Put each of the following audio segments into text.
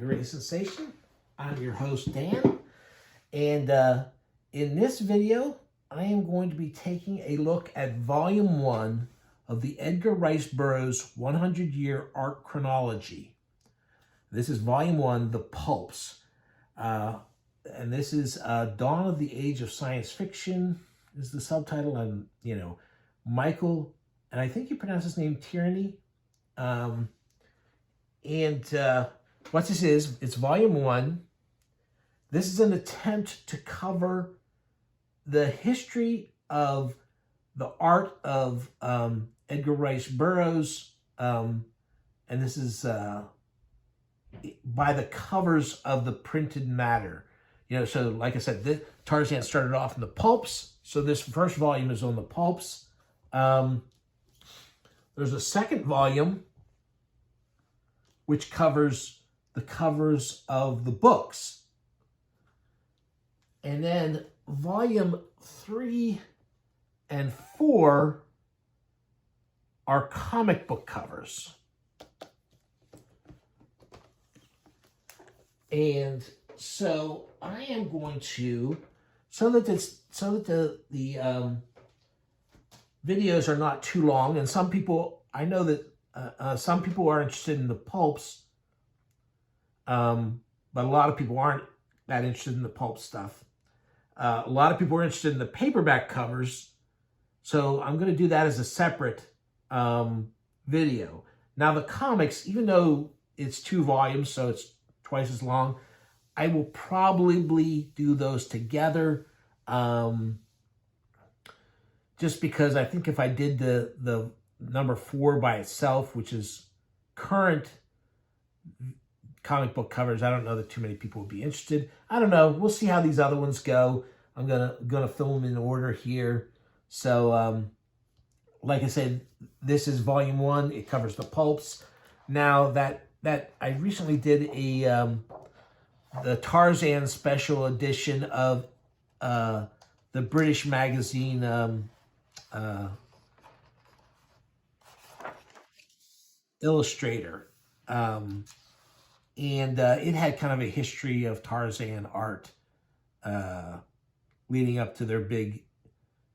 Great Sensation. I'm your host, Dan. And in this video, I am going to be taking a look at Volume 1 of the Edgar Rice Burroughs 100-Year Art Chronology. This is Volume 1, The Pulps. And this is Dawn of the Age of Science Fiction is the subtitle. And, Michael, and I think you pronounce his name Tierney. What this is, it's Volume 1. This is an attempt to cover the history of the art of Edgar Rice Burroughs. And this is by the covers of the printed matter. So like I said, Tarzan started off in the pulps. So this first volume is on the pulps. There's a second volume which covers the covers of the books. And then volume 3 and 4 are comic book covers. And so I am going to, so that the videos are not too long, and some people, I know that some people are interested in the pulps, but a lot of people aren't that interested in the pulp stuff. A lot of people are interested in the paperback covers, so I'm going to do that as a separate video. Now the comics, even though it's 2 volumes, so it's twice as long, I will probably do those together, just because I think if I did the number 4 by itself, which is current comic book covers, I don't know that too many people would be interested. I don't know. We'll see how these other ones go. I'm gonna film them in order here. So, like I said, this is Volume 1. It covers the pulps. Now that I recently did the Tarzan special edition of the British magazine Illustrator. And it had kind of a history of Tarzan art leading up to their big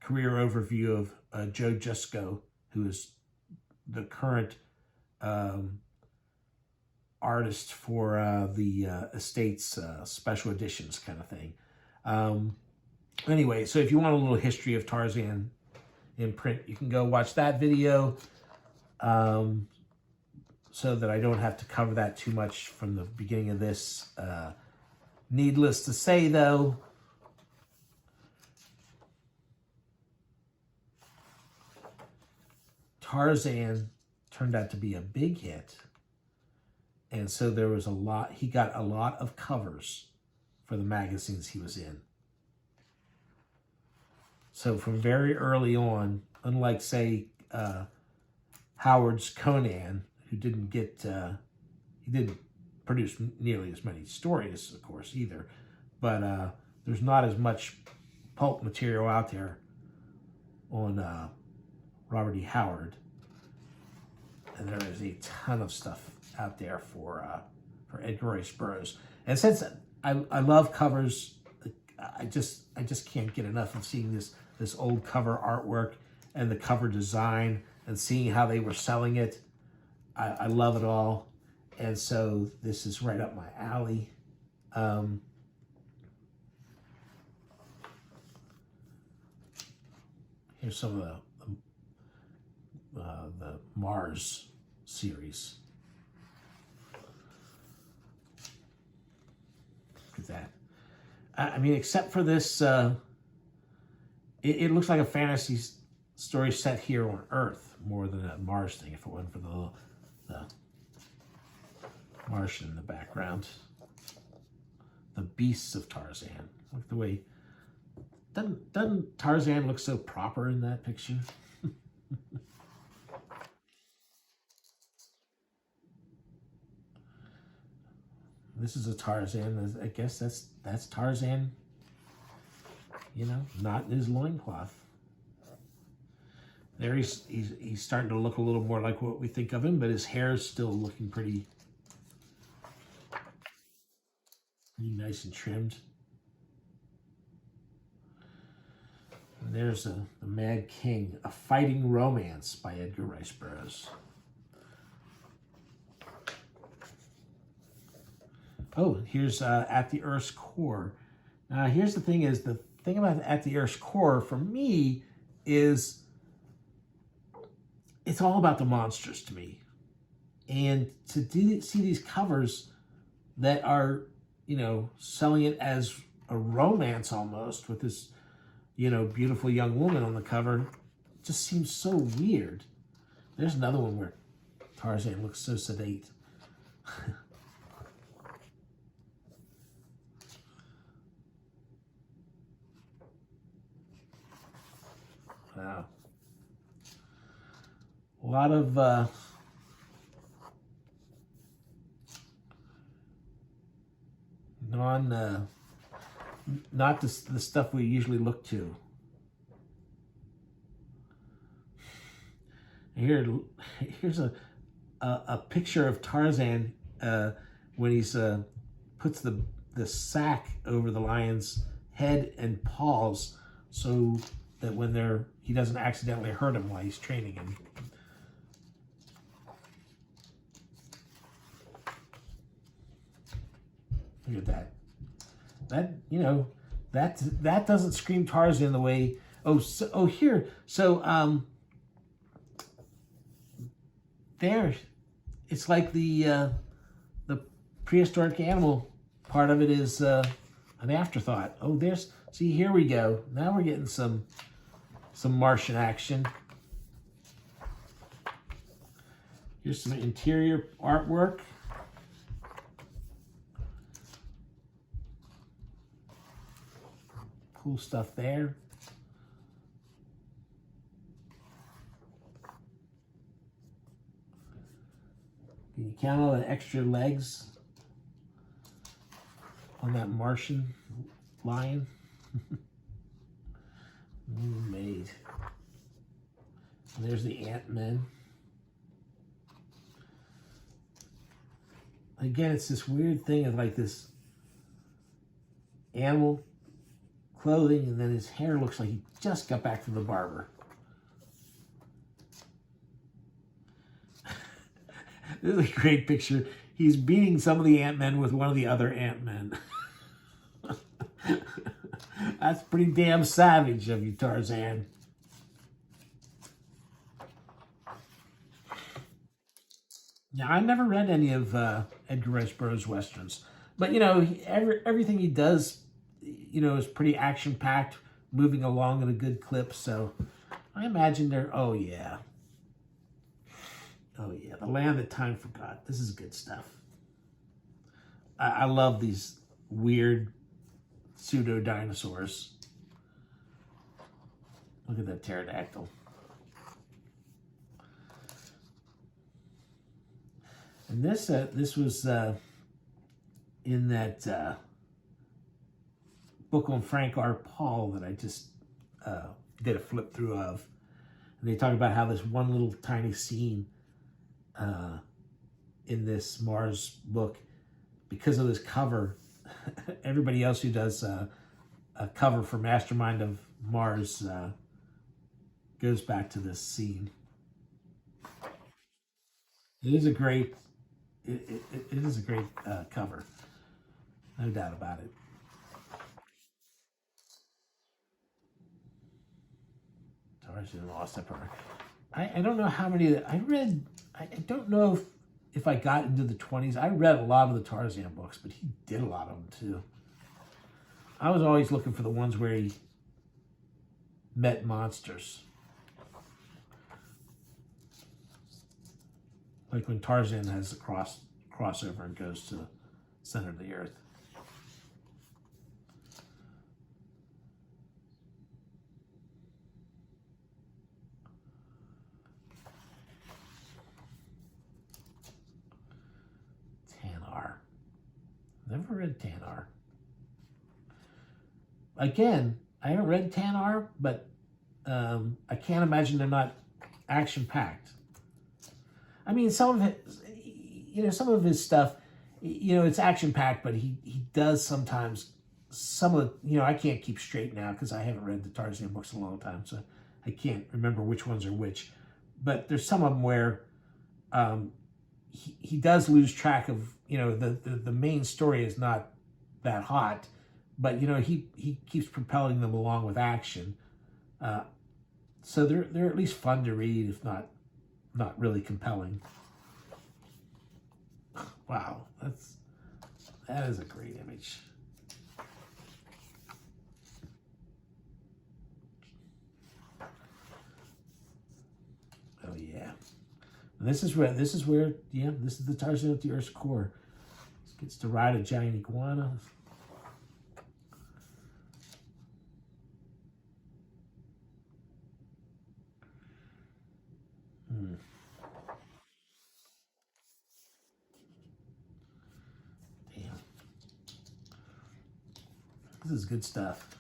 career overview of Joe Jusko, who is the current artist for the Estates special editions kind of thing. Anyway, so if you want a little history of Tarzan in print, you can go watch that video. So that I don't have to cover that too much from the beginning of this. Needless to say, though, Tarzan turned out to be a big hit. And so there was he got a lot of covers for the magazines he was in. So from very early on, unlike, say, Howard's Conan, who didn't get, he didn't produce nearly as many stories, of course, either. But there's not as much pulp material out there on Robert E. Howard. And there is a ton of stuff out there for Edgar Rice Burroughs. And since I love covers, I just can't get enough of seeing this old cover artwork and the cover design and seeing how they were selling it. I love it all, and so this is right up my alley. Here's some of the Mars series. Look at that. I mean, except for this, it looks like a fantasy story set here on Earth more than a Mars thing, if it wasn't for the Martian in the background. The beasts of Tarzan. Look the way, doesn't Tarzan look so proper in that picture? This is a Tarzan. I guess that's Tarzan, not in his loincloth. There he's starting to look a little more like what we think of him, but his hair is still looking pretty Nice and trimmed. And there's The Mad King, A Fighting Romance by Edgar Rice Burroughs. Oh, here's At the Earth's Core. Now, here's the thing about At the Earth's Core, for me, is it's all about the monsters to me. And to see these covers that are, selling it as a romance almost with this, beautiful young woman on the cover, just seems so weird. There's another one where Tarzan looks so sedate. Wow. A lot of not the stuff we usually look to. Here's a picture of Tarzan when he's puts the sack over the lion's head and paws so that when he doesn't accidentally hurt him while he's training him. Look at that. That doesn't scream Tarzan the way. Here. So there, it's like the prehistoric animal part of it is an afterthought. Oh, see, here we go. Now we're getting some Martian action. Here's some interior artwork. Cool stuff there. Can you count all the extra legs on that Martian lion? Made. And there's the Ant-Men. Again, it's this weird thing of like this animal clothing, and then his hair looks like he just got back from the barber. This is a great picture. He's beating some of the Ant-Men with one of the other Ant-Men. That's pretty damn savage of you, Tarzan. Now, I never read any of Edgar Rice Burroughs' Westerns. But, everything he does, is pretty action-packed, moving along at a good clip. So I imagine oh yeah, The Land That Time Forgot. This is good stuff. I love these weird pseudo-dinosaurs. Look at that pterodactyl. And this was in that book on Frank R. Paul that I just did a flip through of. And they talk about how this one little tiny scene in this Mars book, because of this cover, everybody else who does a cover for Mastermind of Mars goes back to this scene. It is a great, it is a great cover, no doubt about it. Tarzan Lost Empire. I don't know how many I read. I don't know if I got into the 20s. I read a lot of the Tarzan books, but he did a lot of them too. I was always looking for the ones where he met monsters. Like when Tarzan has a crossover and goes to the center of the earth. Never read Tanar. Again, I haven't read Tanar, but I can't imagine they're not action-packed. I mean, some of his stuff, it's action packed, but he does sometimes some of the, I can't keep straight now because I haven't read the Tarzan books in a long time, so I can't remember which ones are which. But there's some of them where he does lose track of, the main story is not that hot, but he keeps propelling them along with action. So they're at least fun to read, if not really compelling. Wow, that is a great image. Oh yeah, and this is where this is the Tarzan at the Earth's core. He gets to ride a giant iguana. Damn, this is good stuff.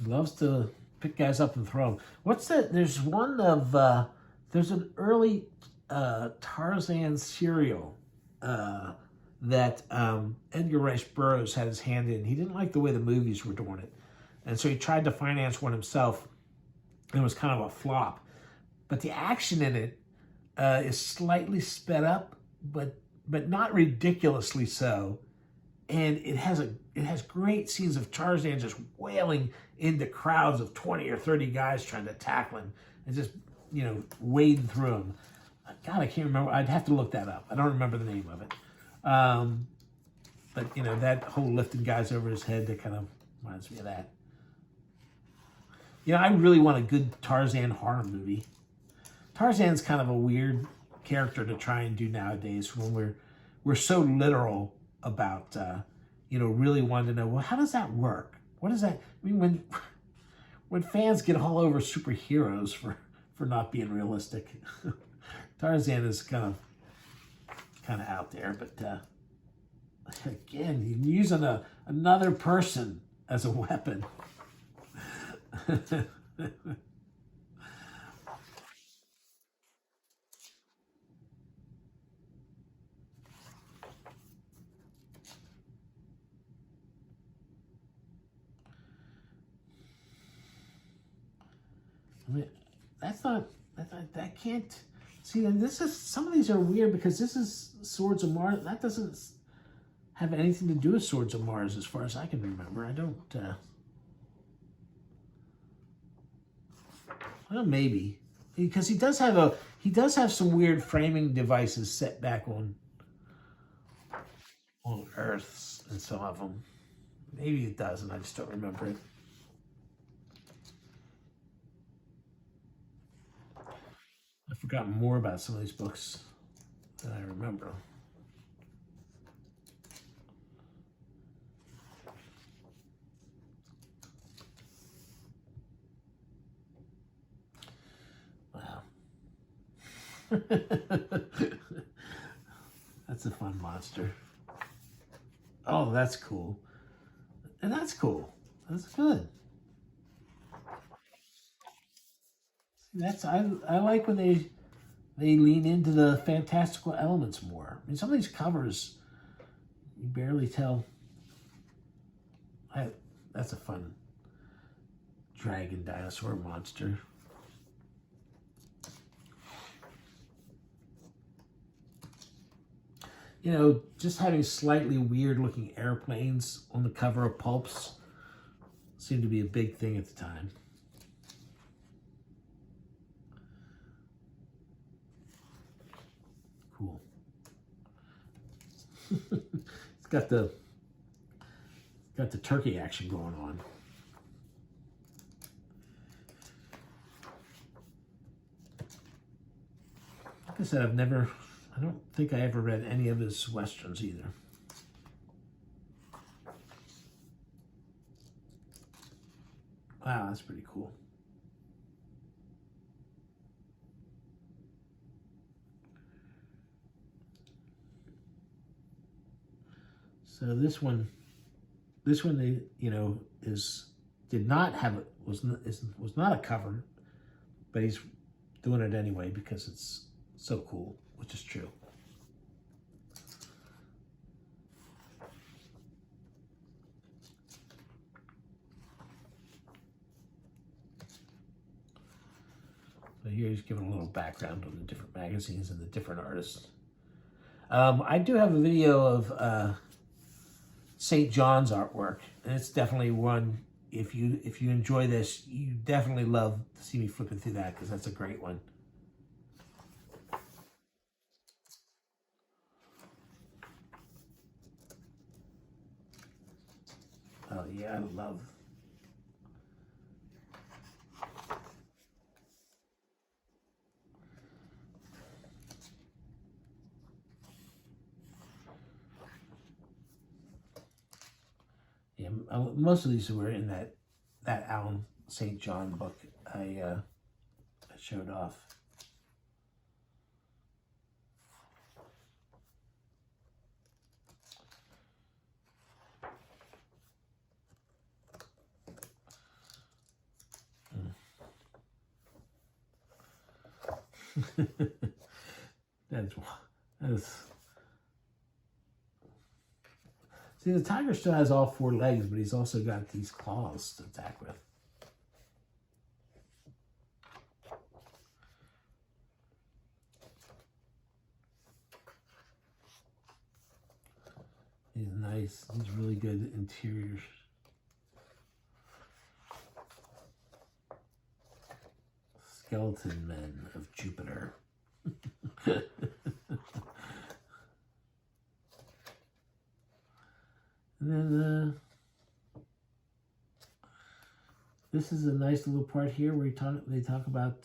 He loves to pick guys up and throw them. What's that? There's one of there's an early Tarzan serial that Edgar Rice Burroughs had his hand in. He didn't like the way the movies were doing it, and so he tried to finance one himself. And it was kind of a flop, but the action in it is slightly sped up, but not ridiculously so. And it has great scenes of Tarzan just wailing into crowds of 20 or 30 guys trying to tackle him and just wading through them. God, I can't remember. I'd have to look that up. I don't remember the name of it. But that whole lifting guys over his head, that kind of reminds me of that. I really want a good Tarzan horror movie. Tarzan's kind of a weird character to try and do nowadays when we're so literal about really wanting to know, well, how does that work? What does that mean when fans get all over superheroes for not being realistic? Tarzan is kind of out there, but again, he's using another person as a weapon. I mean, that can't see. And some of these are weird because this is Swords of Mars. That doesn't have anything to do with Swords of Mars, as far as I can remember. I don't. Well, maybe because he does have some weird framing devices set back on Earth and some of them. Maybe it does, and I just don't remember it. I've forgotten more about some of these books than I remember. Wow. That's a fun monster. Oh, that's cool. And that's cool. That's good. I like when they lean into the fantastical elements more. I mean, some of these covers you barely tell. That's a fun dragon dinosaur monster. Just having slightly weird looking airplanes on the cover of pulps seemed to be a big thing at the time. Cool. It's got the turkey action going on. Like I said, I don't think I ever read any of his westerns either. Wow, that's pretty cool. So this one, they, you know, was not a cover, but he's doing it anyway because it's so cool, which is true. So here he's giving a little background on the different magazines and the different artists. I do have a video of St. John's artwork, and it's definitely one. If you enjoy this, you definitely love to see me flipping through that because that's a great one. Oh yeah, I love. Yeah, most of these were in that Alan St. John book I showed off. That's see, the tiger still has all four legs, but he's also got these claws to attack with. He's nice. He's really good interiors. Skeleton Men of Jupiter. And then this is a nice little part here where they talk about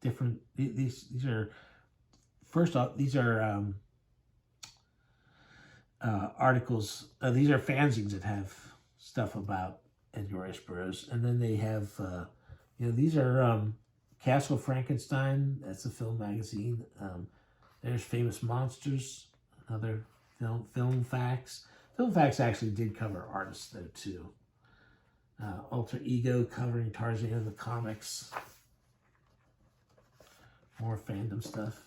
different. These are first off. These are articles. These are fanzines that have stuff about Edgar Rice Burroughs, and then they have. You know, these are Castle Frankenstein. That's a film magazine. There's Famous Monsters, another film facts. Film facts actually did cover artists though too. Alter Ego covering Tarzan of the comics. More fandom stuff.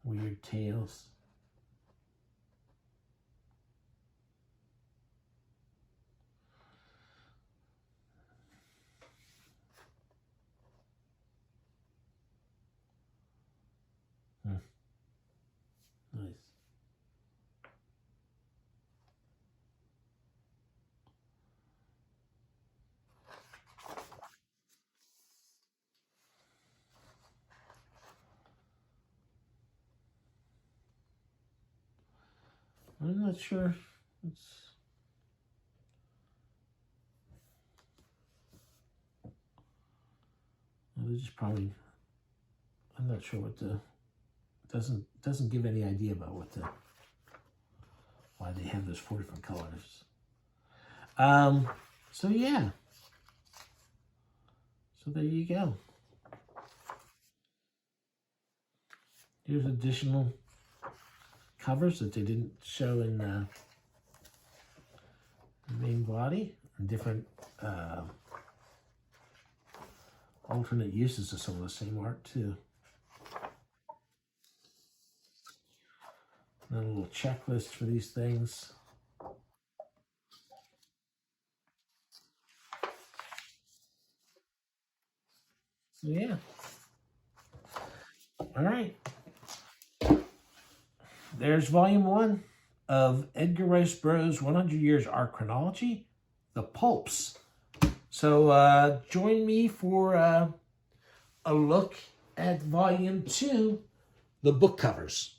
Weird Tales. Nice. I'm not sure. This is probably. I'm not sure what the. Doesn't give any idea about why they have those 4 different colors. So yeah. So there you go. Here's additional covers that they didn't show in the main body, and different alternate uses of some of the same art too. And a little checklist for these things. So yeah. All right. There's volume 1 of Edgar Rice Burroughs' 100 Years Art Chronology, the Pulps. So join me for a look at volume 2, the book covers.